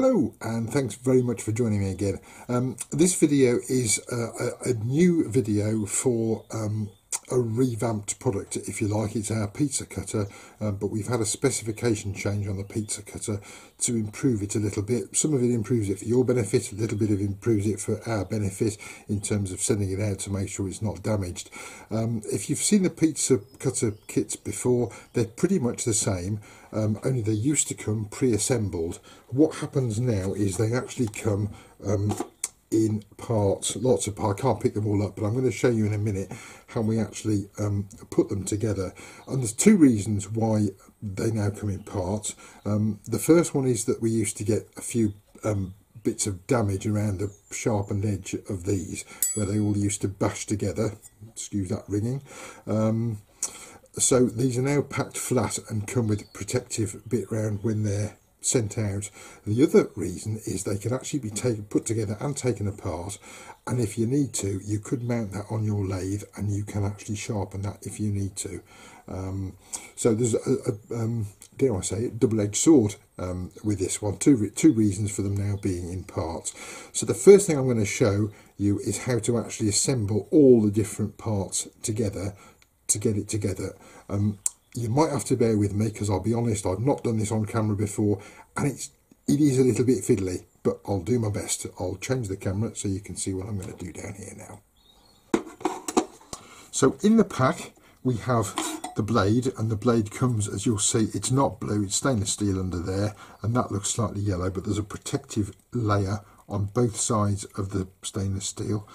Hello, and thanks very much for joining me again. This video is a new video for a revamped product, if you like. It's our pizza cutter, but we've had a specification change on the pizza cutter to improve it a little bit. Some of it improves it for your benefit, a little bit of it improves it for our benefit in terms of sending it out to make sure it's not damaged. If you've seen the pizza cutter kits before, they're pretty much the same, only they used to come pre-assembled. What happens now is they actually come in parts, lots of parts. I can't pick them all up, but I'm going to show you in a minute how we actually put them together. And there's two reasons why they now come in parts. The first one is that we used to get a few bits of damage around the sharpened edge of these, where they all used to bash together. Excuse that ringing. So these are now packed flat and come with a protective bit round when they're sent out. The other reason is they can actually be put together and taken apart, and if you need to, you could mount that on your lathe and you can actually sharpen that if you need to. So there's dare I say it, double-edged sword with this one. Two reasons for them now being in parts. So the first thing I'm going to show you is how to actually assemble all the different parts together to get it together. You might have to bear with me because I'll be honest, I've not done this on camera before, and it is a little bit fiddly, but I'll do my best. I'll change the camera so you can see what I'm going to do down here now. So in the pack we have the blade, and the blade comes, as you'll see, it's not blue, it's stainless steel under there, and that looks slightly yellow, but there's a protective layer on both sides of the stainless steel.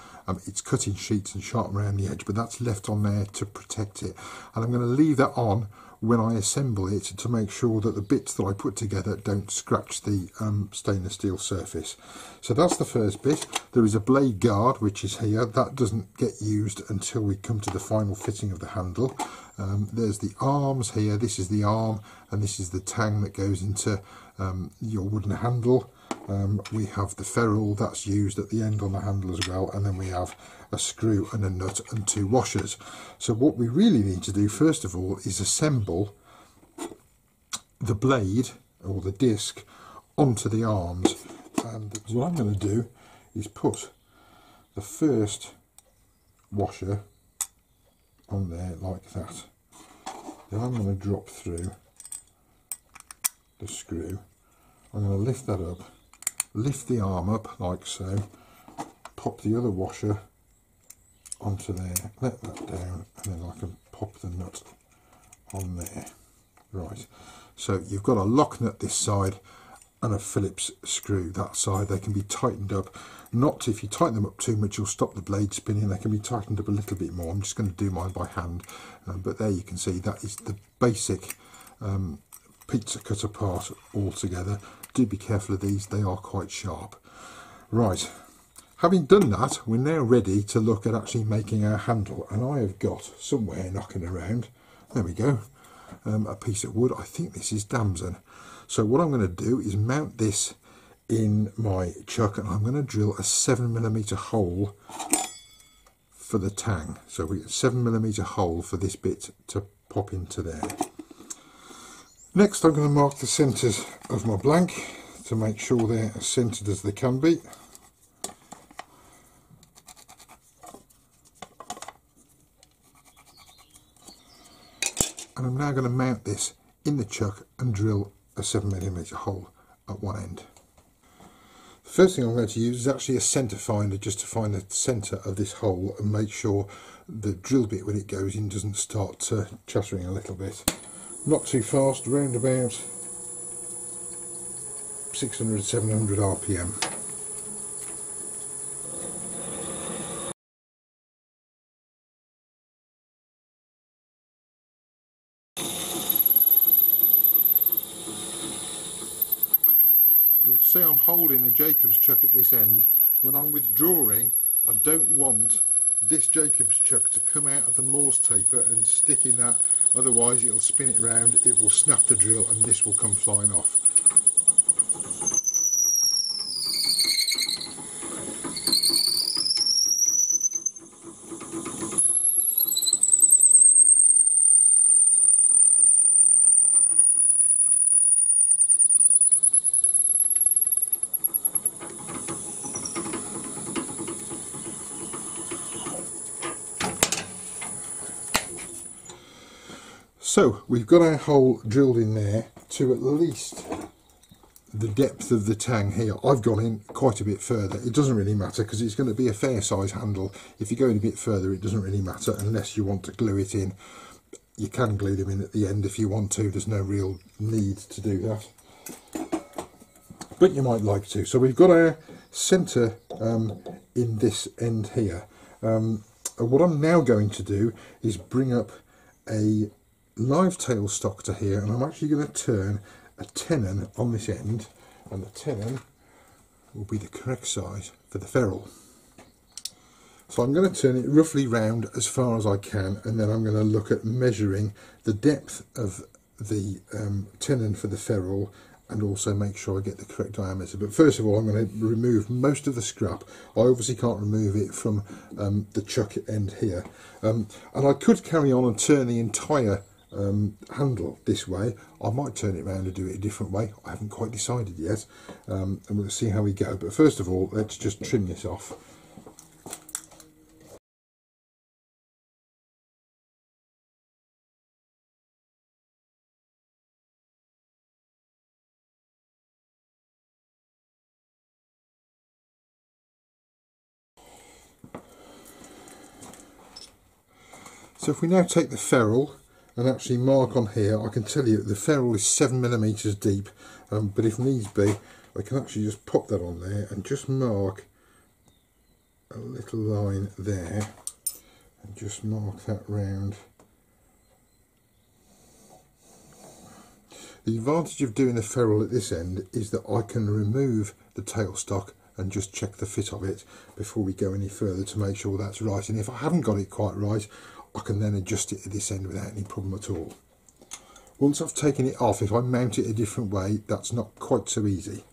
It's cut in sheets and sharp around the edge, but that's left on there to protect it. And I'm going to leave that on when I assemble it to make sure that the bits that I put together don't scratch the stainless steel surface. So that's the first bit. There is a blade guard, which is here. That doesn't get used until we come to the final fitting of the handle. There's the arms here. This is the arm, and this is the tang that goes into your wooden handle. We have the ferrule that's used at the end on the handle as well, and then we have a screw and a nut and two washers. So what we really need to do first of all is assemble the blade or the disc onto the arms. And what I'm going to do is put the first washer on there like that. Then I'm going to drop through the screw. I'm going to lift that up, lift the arm up like so, pop the other washer onto there, let that down, and then I can pop the nut on there. Right, so you've got a lock nut this side and a Phillips screw that side. They can be tightened up. Not if you tighten them up too much, you'll stop the blade spinning. They can be tightened up a little bit more. I'm just going to do mine by hand, but there you can see that is the basic pizza cutter part all together. Do be careful of these, they are quite sharp. Right, having done that, we're now ready to look at actually making our handle, and I have got somewhere knocking around, there we go, a piece of wood. I think this is damson. So what I'm going to do is mount this in my chuck, and I'm going to drill a 7mm hole for the tang. So we get a 7mm hole for this bit to pop into there. Next I'm going to mark the centres of my blank to make sure they're as centred as they can be. And I'm now going to mount this in the chuck and drill a 7mm hole at one end. The first thing I'm going to use is actually a centre finder, just to find the centre of this hole and make sure the drill bit when it goes in doesn't start chattering a little bit. Not too fast, around about 600-700 RPM. You'll see I'm holding the Jacobs chuck at this end. When I'm withdrawing, I don't want this Jacobs chuck to come out of the Morse taper and stick in that, otherwise it'll spin it round, it will snap the drill, and this will come flying off. So we've got our hole drilled in there to at least the depth of the tang here. I've gone in quite a bit further. It doesn't really matter because it's going to be a fair size handle. If you go in a bit further, it doesn't really matter unless you want to glue it in. You can glue them in at the end if you want to. There's no real need to do that, but you might like to. So we've got our centre in this end here. What I'm now going to do is bring up a live tailstock to here, and I'm actually going to turn a tenon on this end, and the tenon will be the correct size for the ferrule. So I'm going to turn it roughly round as far as I can, and then I'm going to look at measuring the depth of the tenon for the ferrule, and also make sure I get the correct diameter. But first of all, I'm going to remove most of the scrap. I obviously can't remove it from the chuck end here, and I could carry on and turn the entire handle this way. I might turn it around and do it a different way. I haven't quite decided yet, and we'll see how we go. But first of all, let's just trim this off. So if we now take the ferrule and actually mark on here, I can tell you the ferrule is 7mm deep, but if needs be, I can actually just pop that on there and just mark a little line there, and just mark that round. The advantage of doing the ferrule at this end is that I can remove the tailstock and just check the fit of it before we go any further to make sure that's right, and if I haven't got it quite right, I can then adjust it at this end without any problem at all. Once I've taken it off, if I mount it a different way, that's not quite so easy.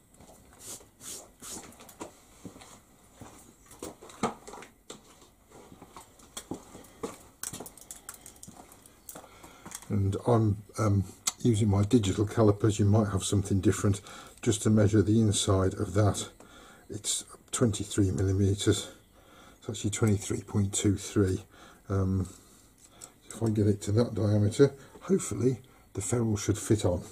And I'm using my digital calipers. You might have something different, just to measure the inside of that. It's 23mm, it's actually 23.23. If I get it to that diameter, hopefully the ferrule should fit on.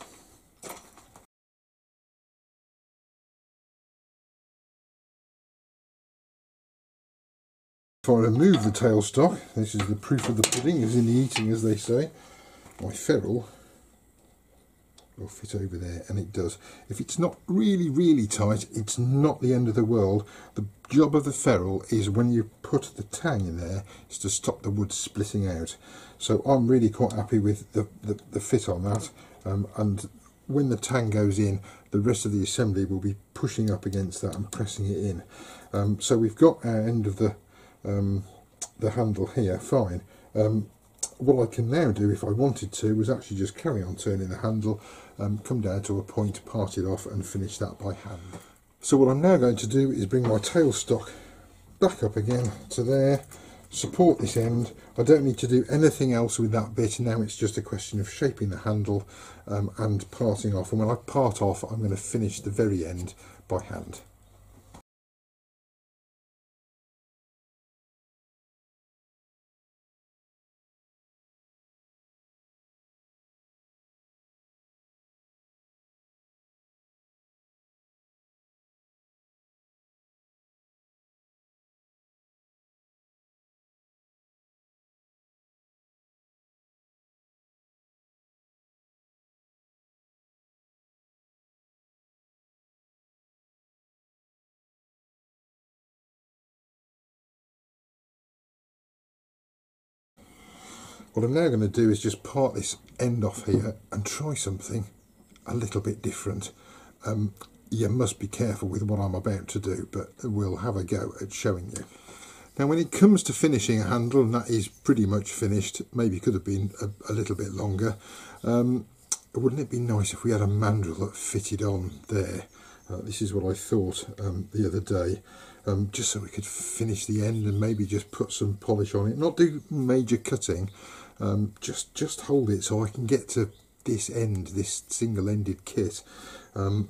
If I remove the tailstock, this is the proof of the pudding is in the eating, as they say, my ferrule will fit over there, and it does. If it's not really tight, it's not the end of the world. The job of the ferrule is, when you put the tang in there, is to stop the wood splitting out. So I'm really quite happy with the fit on that, and when the tang goes in, the rest of the assembly will be pushing up against that and pressing it in. So we've got our end of the handle here, fine. What I can now do, if I wanted to, was actually just carry on turning the handle, come down to a point, part it off and finish that by hand. So what I'm now going to do is bring my tailstock back up again to there, support this end. I don't need to do anything else with that bit. Now it's just a question of shaping the handle and parting off, and when I part off, I'm going to finish the very end by hand. What I'm now going to do is just part this end off here and try something a little bit different. You must be careful with what I'm about to do, but we'll have a go at showing you. Now, when it comes to finishing a handle, and that is pretty much finished, maybe could have been a little bit longer, wouldn't it be nice if we had a mandrel that fitted on there? This is what I thought the other day, just so we could finish the end and maybe just put some polish on it, not do major cutting, just hold it so I can get to this end, this single-ended kit. I'm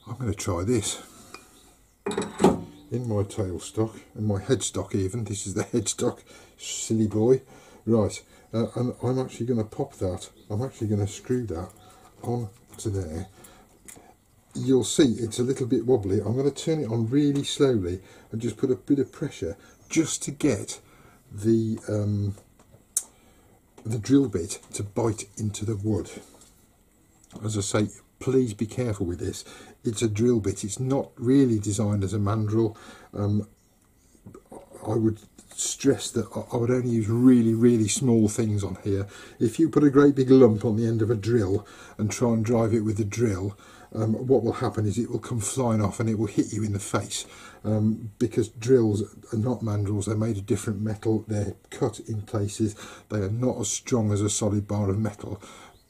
going to try this in my tailstock and my headstock even. This is the headstock, silly boy. Right, and I'm actually going to pop that. I'm actually going to screw that on to there. You'll see it's a little bit wobbly. I'm going to turn it on really slowly and just put a bit of pressure just to get the drill bit to bite into the wood. As I say, please be careful with this. It's a drill bit. It's not really designed as a mandrel. I would stress that I would only use really small things on here. If you put a great big lump on the end of a drill and try and drive it with the drill, what will happen is it will come flying off and it will hit you in the face, because drills are not mandrels. They're made of different metal. They're cut in places. They are not as strong as a solid bar of metal,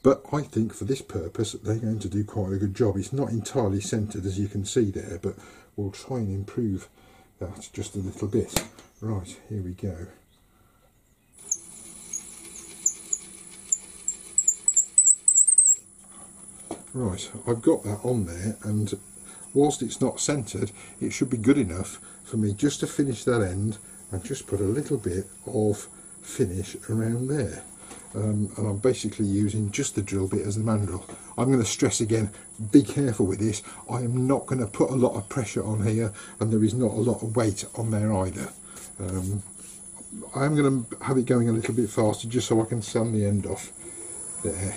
but I think for this purpose they're going to do quite a good job. It's not entirely centered, as you can see there, but we'll try and improve that just a little bit. Right, here we go. Right, I've got that on there, and whilst it's not centered, it should be good enough for me just to finish that end and just put a little bit of finish around there. And I'm basically using just the drill bit as the mandrel. I'm going to stress again, be careful with this. I am not going to put a lot of pressure on here, and there is not a lot of weight on there either. I am going to have it going a little bit faster just so I can sand the end off there.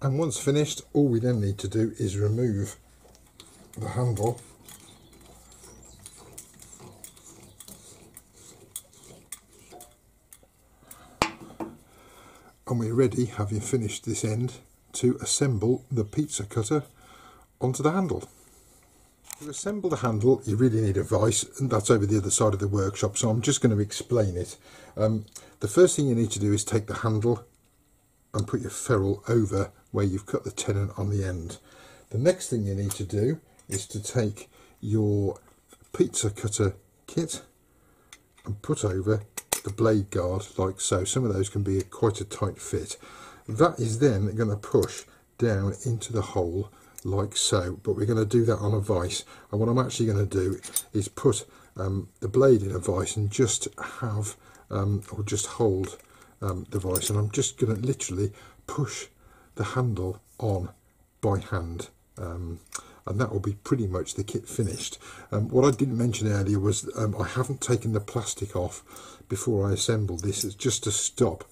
And once finished, all we then need to do is remove the handle and we're ready, having finished this end, to assemble the pizza cutter onto the handle. To assemble the handle you really need a vise, and that's over the other side of the workshop, so I'm just going to explain it. The first thing you need to do is take the handle and put your ferrule over where you've cut the tenon on the end. The next thing you need to do is to take your pizza cutter kit and put over the blade guard like so. Some of those can be quite a tight fit. That is then going to push down into the hole like so, but we're going to do that on a vise, and what I'm actually going to do is put the blade in a vise and just have or just hold the vise, and I'm just going to literally push the handle on by hand, and that will be pretty much the kit finished. What I didn't mention earlier was I haven't taken the plastic off before I assembled this. It's just to stop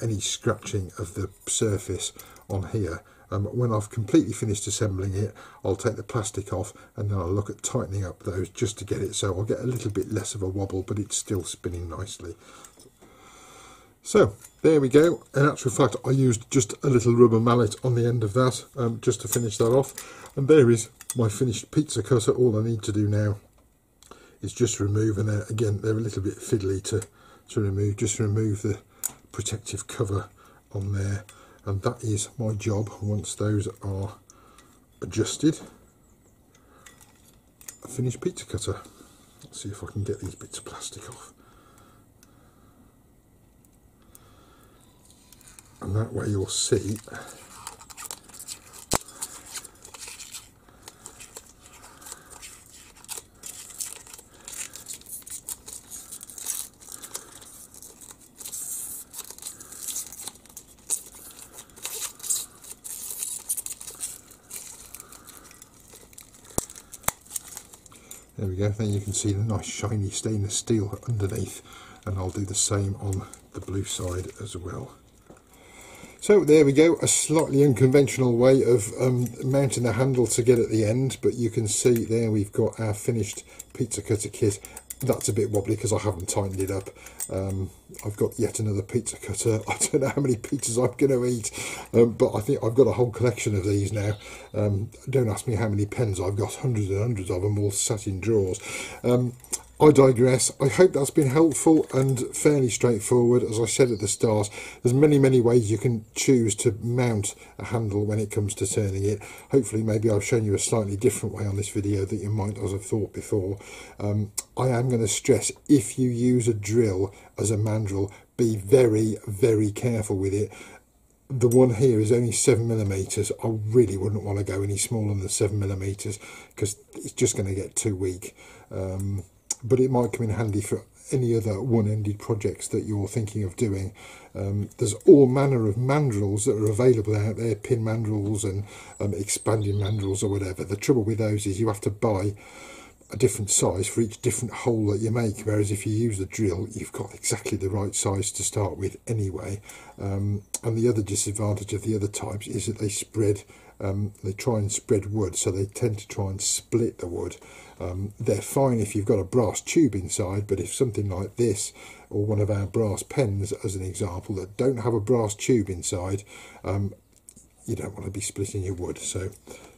any scratching of the surface on here. When I've completely finished assembling it, I'll take the plastic off and then I'll look at tightening up those just to get it so I'll get a little bit less of a wobble, but it's still spinning nicely. So there we go. In actual fact, I used just a little rubber mallet on the end of that just to finish that off, and there is my finished pizza cutter. All I need to do now is just remove, and again they're a little bit fiddly to remove, just remove the protective cover on there, and that is my job. Once those are adjusted, a finished pizza cutter. Let's see if I can get these bits of plastic off. And that way you'll see there we go. Then you can see the nice shiny stainless steel underneath, and I'll do the same on the blue side as well. So there we go, a slightly unconventional way of mounting the handle to get at the end, but you can see there we've got our finished pizza cutter kit. That's a bit wobbly because I haven't tightened it up. I've got yet another pizza cutter. I don't know how many pizzas I'm going to eat, but I think I've got a whole collection of these now. Don't ask me how many pens I've got, hundreds and hundreds of them all sat in drawers. I digress. I hope that's been helpful and fairly straightforward. As I said at the start, there's many ways you can choose to mount a handle when it comes to turning it. Hopefully maybe I've shown you a slightly different way on this video that you might not have thought before. I am going to stress, if you use a drill as a mandrel, be very careful with it. The one here is only 7mm. I really wouldn't want to go any smaller than 7mm because it's just going to get too weak. But it might come in handy for any other one-ended projects that you're thinking of doing. There's all manner of mandrels that are available out there, pin mandrels and expanding mandrels or whatever. The trouble with those is you have to buy a different size for each different hole that you make, whereas if you use the drill, you've got exactly the right size to start with anyway. And the other disadvantage of the other types is that they spread, they try and spread wood, so they tend to try and split the wood. They're fine if you've got a brass tube inside, but if something like this, or one of our brass pens as an example, that don't have a brass tube inside, you don't want to be splitting your wood. So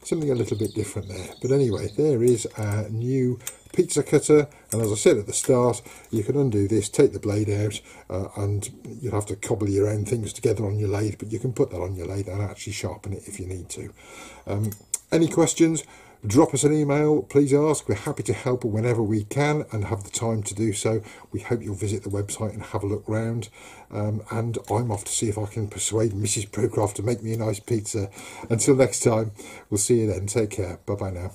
something a little bit different there. But anyway, there is our new pizza cutter, and as I said at the start, you can undo this, take the blade out, and you'll have to cobble your own things together on your lathe, but you can put that on your lathe and actually sharpen it if you need to. Any questions? Drop us an email, please ask. We're happy to help whenever we can and have the time to do so. We hope you'll visit the website and have a look round. And I'm off to see if I can persuade Mrs. Prokraft to make me a nice pizza. Until next time, we'll see you then. Take care. Bye bye now.